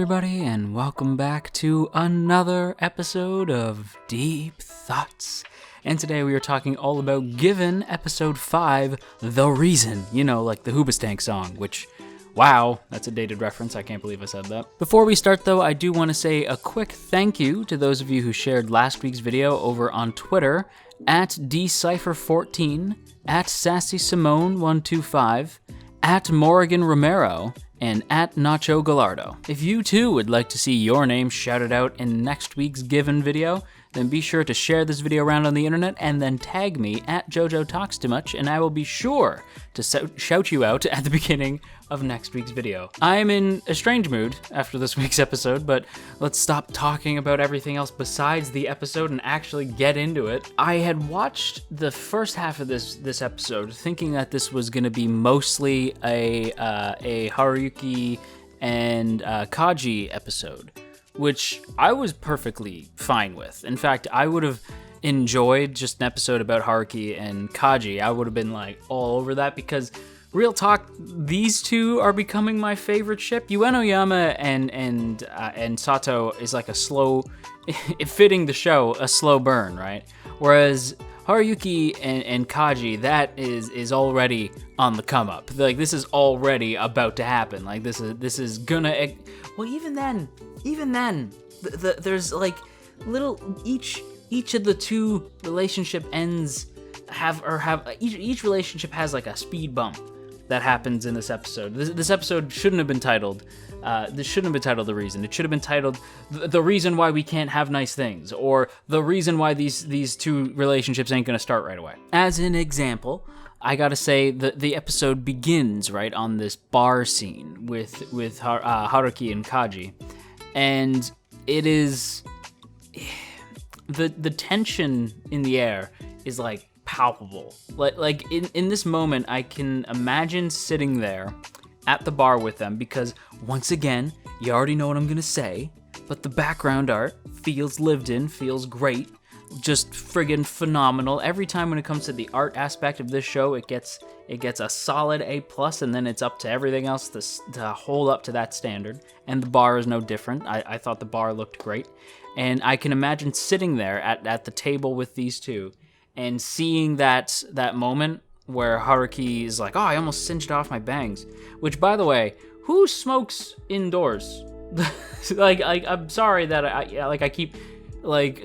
everybody, and welcome back to another episode of Deep Thoughts. And today we are talking all about Given Episode 5, The Reason. You know, like the Hoobastank song, which, wow, that's a dated reference. I can't believe I said that. Before we start, though, I do want to say a quick thank you to those of you who shared last week's video over on Twitter, at dcypher14, at sassysimone125, at Morrigan Romero, and at Nacho Gallardo. If you too would like to see your name shouted out in next week's Given video, then be sure to share this video around on the internet and then tag me at JoJo Talks Too Much, and I will be sure to shout you out at the beginning of next week's video. I'm in a strange mood after this week's episode, but let's stop talking about everything else besides the episode and actually get into it. I had watched the first half of this episode thinking that this was going to be mostly a Haruki and Kaji episode, which I was perfectly fine with. In fact, I would have enjoyed just an episode about Haruki and Kaji. I would have been like all over that because, real talk, these two are becoming my favorite ship. Uenoyama and Sato is like a slow, fitting the show, a slow burn, right? Whereas Haruki and Kaji, that is already on the come up. Like, this is already about to happen. Like, this is gonna. Well, even then, there's like little each of the two relationship ends each relationship has like a speed bump that happens in this episode. This episode shouldn't have been titled. This shouldn't have been titled The Reason. It should have been titled The Reason Why We Can't Have Nice Things, or The Reason Why these two relationships ain't gonna start right away. As an example, I gotta say that the episode begins right on this bar scene with Haruki and Kaji, and it is the tension in the air is like palpable. Like in this moment, I can imagine sitting there at the bar with them because, once again, you already know what I'm gonna say, but the background art feels lived in, feels great, just friggin' phenomenal. Every time when it comes to the art aspect of this show, it gets a solid A+, and then it's up to everything else to hold up to that standard. And the bar is no different. I thought the bar looked great. And I can imagine sitting there at the table with these two and seeing that moment where Haruki is like, oh, I almost singed off my bangs. Which, by the way, who smokes indoors? like, I'm sorry that I keep like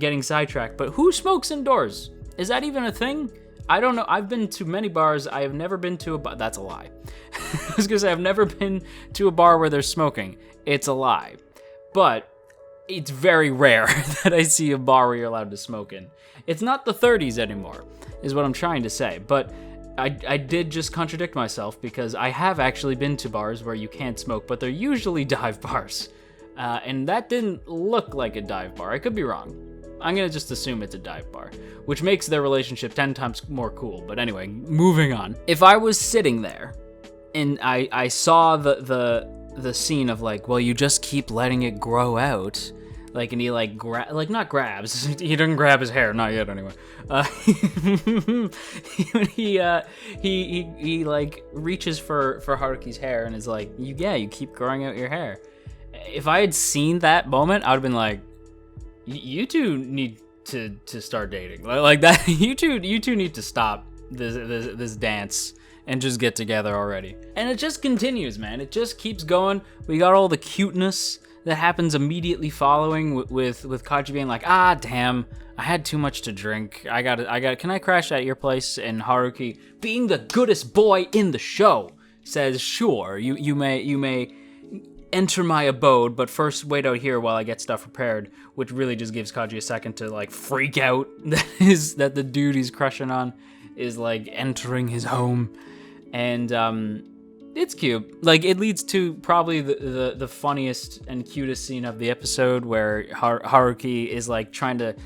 getting sidetracked, but who smokes indoors? Is that even a thing? I don't know. I've been to many bars. I have never been to a bar. That's a lie. I was gonna say I've never been to a bar where there's smoking. It's a lie. But it's very rare that I see a bar where you're allowed to smoke in. It's not the 30s anymore, is what I'm trying to say. But I did just contradict myself because I have actually been to bars where you can't smoke, but they're usually dive bars. And that didn't look like a dive bar. I could be wrong. I'm going to just assume it's a dive bar, which makes their relationship 10 times more cool. But anyway, moving on. If I was sitting there and I saw the scene of like, well, you just keep letting it grow out, like, and he like not grabs. He doesn't grab his hair, not yet anyway. He like reaches for Haruki's hair and is like, you keep growing out your hair. If I had seen that moment, I would have been like, you two need to start dating. Like that, you two need to stop this dance and just get together already. And it just continues, man. It just keeps going. We got all the cuteness that happens immediately following with Kaji being like, ah, damn, I had too much to drink. I got can I crash at your place? And Haruki, being the goodest boy in the show, says, sure, you may enter my abode, but first wait out here while I get stuff prepared, which really just gives Kaji a second to like freak out that the dude he's crushing on is like entering his home. And it's cute. Like, it leads to probably the funniest and cutest scene of the episode where Haruki is like trying to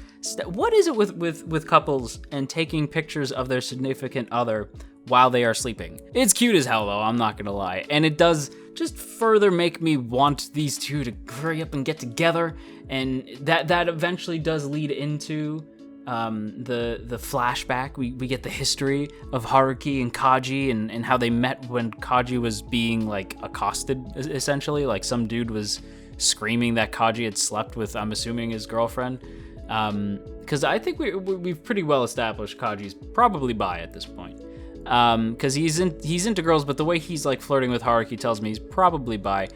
what is it with couples and taking pictures of their significant other while they are sleeping? It's cute as hell, though, I'm not gonna lie. And it does just further make me want these two to hurry up and get together. And that eventually does lead into the flashback. We get the history of Haruki and Kaji and how they met when Kaji was being like accosted, essentially. Like some dude was screaming that Kaji had slept with, I'm assuming, his girlfriend. Because I think we've pretty well established Kaji's probably bi at this point. Because he's into girls, but the way he's like flirting with Haruki tells me he's probably bi.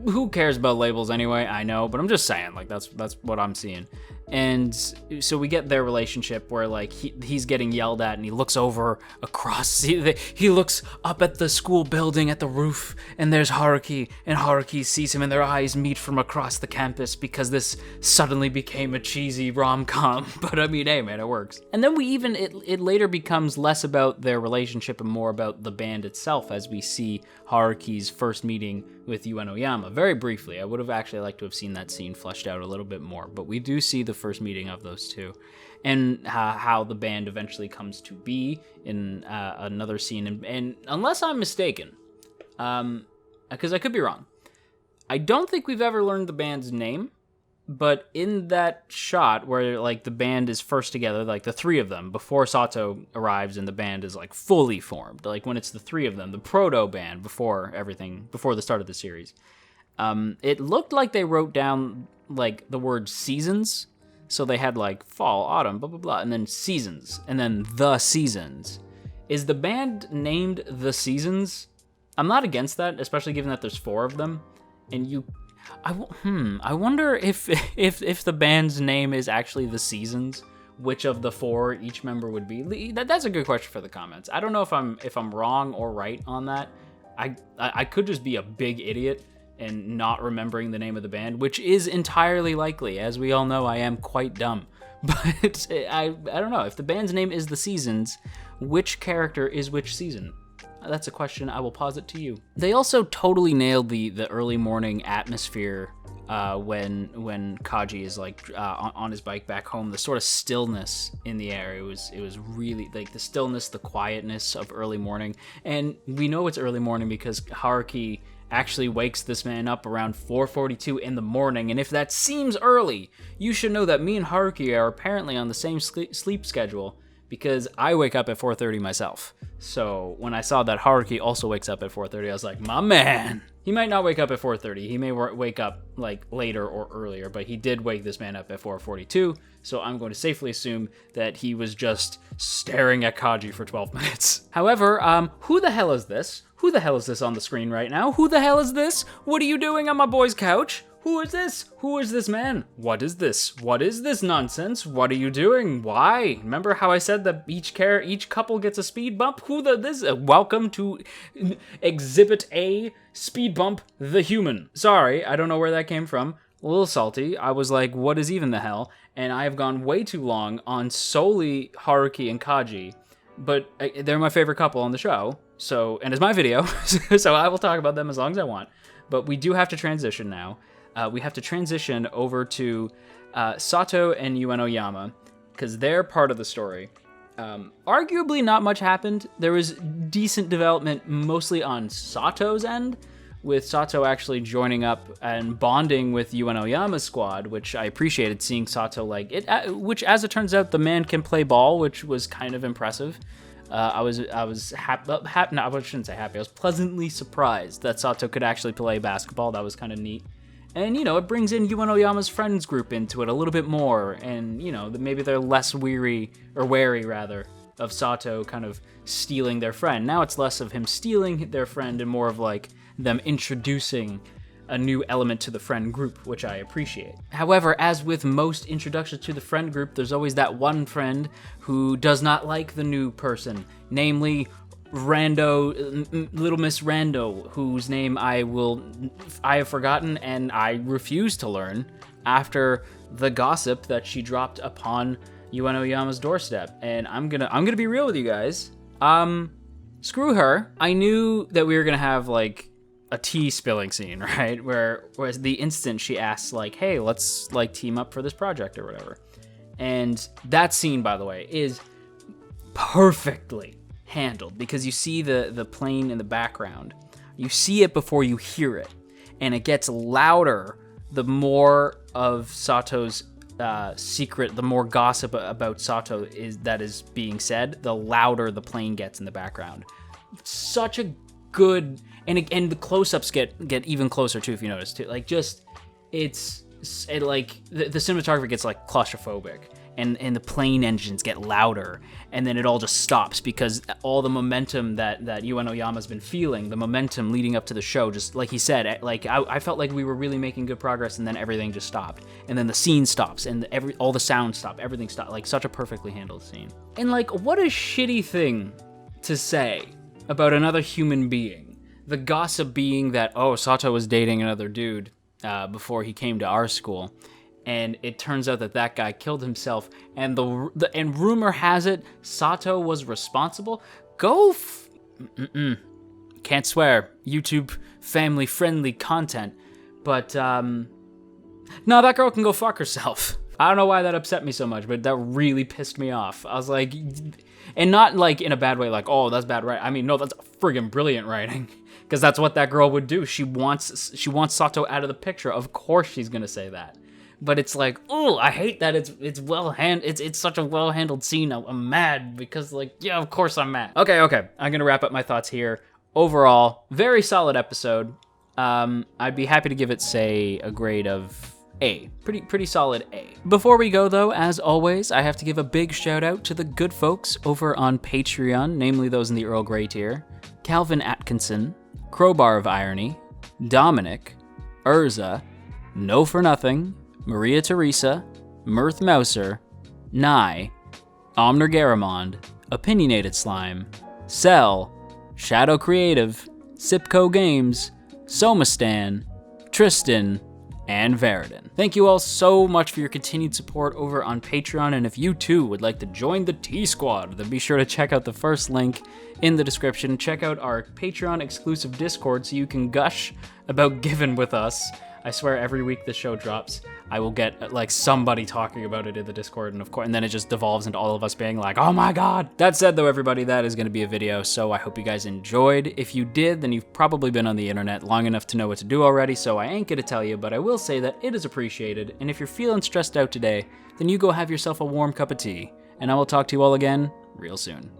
Who cares about labels anyway? I know, but I'm just saying, like, that's what I'm seeing. And so we get their relationship where like he's getting yelled at and he looks over across, he looks up at the school building at the roof, and there's Haruki, and Haruki sees him and their eyes meet from across the campus because this suddenly became a cheesy rom-com. But I mean, hey man, it works. And then it later becomes less about their relationship and more about the band itself as we see Haruki's first meeting with Uenoyama. Very briefly, I would have actually liked to have seen that scene fleshed out a little bit more, but we do see the first meeting of those two, and how the band eventually comes to be in another scene. And unless I'm mistaken, because I could be wrong, I don't think we've ever learned the band's name, but in that shot where like the band is first together, like the three of them, before Sato arrives and the band is like fully formed, like when it's the three of them, the proto band before the start of the series, it looked like they wrote down like the word seasons. So they had like fall, autumn, blah, blah, blah, and then seasons, and then the seasons. Is the band named The Seasons? I'm not against that, especially given that there's four of them. And I wonder if the band's name is actually The Seasons, which of the four each member would be. That's a good question for the comments. I don't know if I'm wrong or right on that. I could just be a big idiot and not remembering the name of the band, which is entirely likely. As we all know, I am quite dumb. But I don't know. If the band's name is The Seasons, which character is which season? That's a question. I will pose it to you. They also totally nailed the early morning atmosphere when Kaji is like on his bike back home. The sort of stillness in the air. It was really like the stillness, the quietness of early morning. And we know it's early morning because Haruki actually wakes this man up around 4:42 in the morning. And if that seems early, you should know that me and Haruki are apparently on the same sleep schedule, because I wake up at 4:30 myself. So when I saw that Haruki also wakes up at 4:30, I was like, my man. He might not wake up at 4:30. He may wake up like later or earlier, but he did wake this man up at 4:42. So I'm going to safely assume that he was just staring at Kaji for 12 minutes. However, who the hell is this? Who the hell is this on the screen right now? Who the hell is this? What are you doing on my boy's couch? Who is this? Who is this man? What is this? What is this nonsense? What are you doing? Why? Remember how I said that each couple gets a speed bump? Welcome to Exhibit A, Speed Bump the Human. Sorry, I don't know where that came from. A little salty. I was like, what is even the hell? And I have gone way too long on solely Haruki and Kaji, but they're my favorite couple on the show. So, and it's my video, so I will talk about them as long as I want. But we do have to transition now. We have to transition over to Sato and Uenoyama, because they're part of the story. Arguably not much happened. There was decent development mostly on Sato's end, with Sato actually joining up and bonding with Uenoyama's squad, which I appreciated seeing Sato like it, which as it turns out, the man can play ball, which was kind of impressive. I was happy. No, I shouldn't say happy. I was pleasantly surprised that Sato could actually play basketball. That was kind of neat. And, it brings in Uenoyama's friends group into it a little bit more. And, maybe they're less wary, of Sato kind of stealing their friend. Now it's less of him stealing their friend and more of like them introducing a new element to the friend group, which I appreciate. However, as with most introductions to the friend group, there's always that one friend who does not like the new person, namely Little Miss Rando, whose name I have forgotten and I refuse to learn after the gossip that she dropped upon Uenoyama's doorstep. And I'm gonna be real with you guys. Screw her. I knew that we were gonna have like a tea spilling scene, right? Whereas the instant she asks like, hey, let's like team up for this project or whatever. And that scene, by the way, is perfectly handled, because you see the plane in the background. You see it before you hear it, and it gets louder the more of Sato's secret, the more gossip about Sato that is being said, the louder the plane gets in the background. Such a good, and the close-ups get even closer too, if you notice too. Like, just, like the cinematography gets like claustrophobic, and the plane engines get louder, and then it all just stops because all the momentum that Uenoyama's been feeling, the momentum leading up to the show, just like he said, like I felt like we were really making good progress, and then everything just stopped, and then the scene stops, and all the sound stopped, everything stopped. Like, such a perfectly handled scene. And like, what a shitty thing to say about another human being. The gossip being that, oh, Sato was dating another dude before he came to our school, and it turns out that guy killed himself, and and rumor has it Sato was responsible. Can't swear. YouTube family friendly content, but no, that girl can go fuck herself. I don't know why that upset me so much, but that really pissed me off. I was like, and not like in a bad way, like, oh, that's bad writing. I mean, no, that's friggin' brilliant writing, because that's what that girl would do. She wants Sato out of the picture. Of course she's gonna say that. But it's like, oh, I hate that it's it's such a well-handled scene. I'm mad because, like, yeah, of course I'm mad. Okay, I'm gonna wrap up my thoughts here. Overall, very solid episode. I'd be happy to give it, say, a grade of A. Pretty solid A. Before we go, though, as always, I have to give a big shout out to the good folks over on Patreon, namely those in the Earl Grey tier: Calvin Atkinson, Crowbar of Irony, Dominic, Urza, No For Nothing, Maria Teresa, Mirth Mouser, Nye, Omner Garamond, Opinionated Slime, Cell, Shadow Creative, Sipco Games, Somastan, Tristan, and Veridin. Thank you all so much for your continued support over on Patreon, and if you too would like to join the T-Squad, then be sure to check out the first link in the description. Check out our Patreon exclusive Discord so you can gush about Given with us. I swear every week this show drops, I will get like somebody talking about it in the Discord, and then it just devolves into all of us being like, oh my god. That said though, everybody, that is going to be a video, so I hope you guys enjoyed. If you did, then you've probably been on the internet long enough to know what to do already, so I ain't gonna tell you, but I will say that it is appreciated, and if you're feeling stressed out today, then you go have yourself a warm cup of tea, and I will talk to you all again real soon.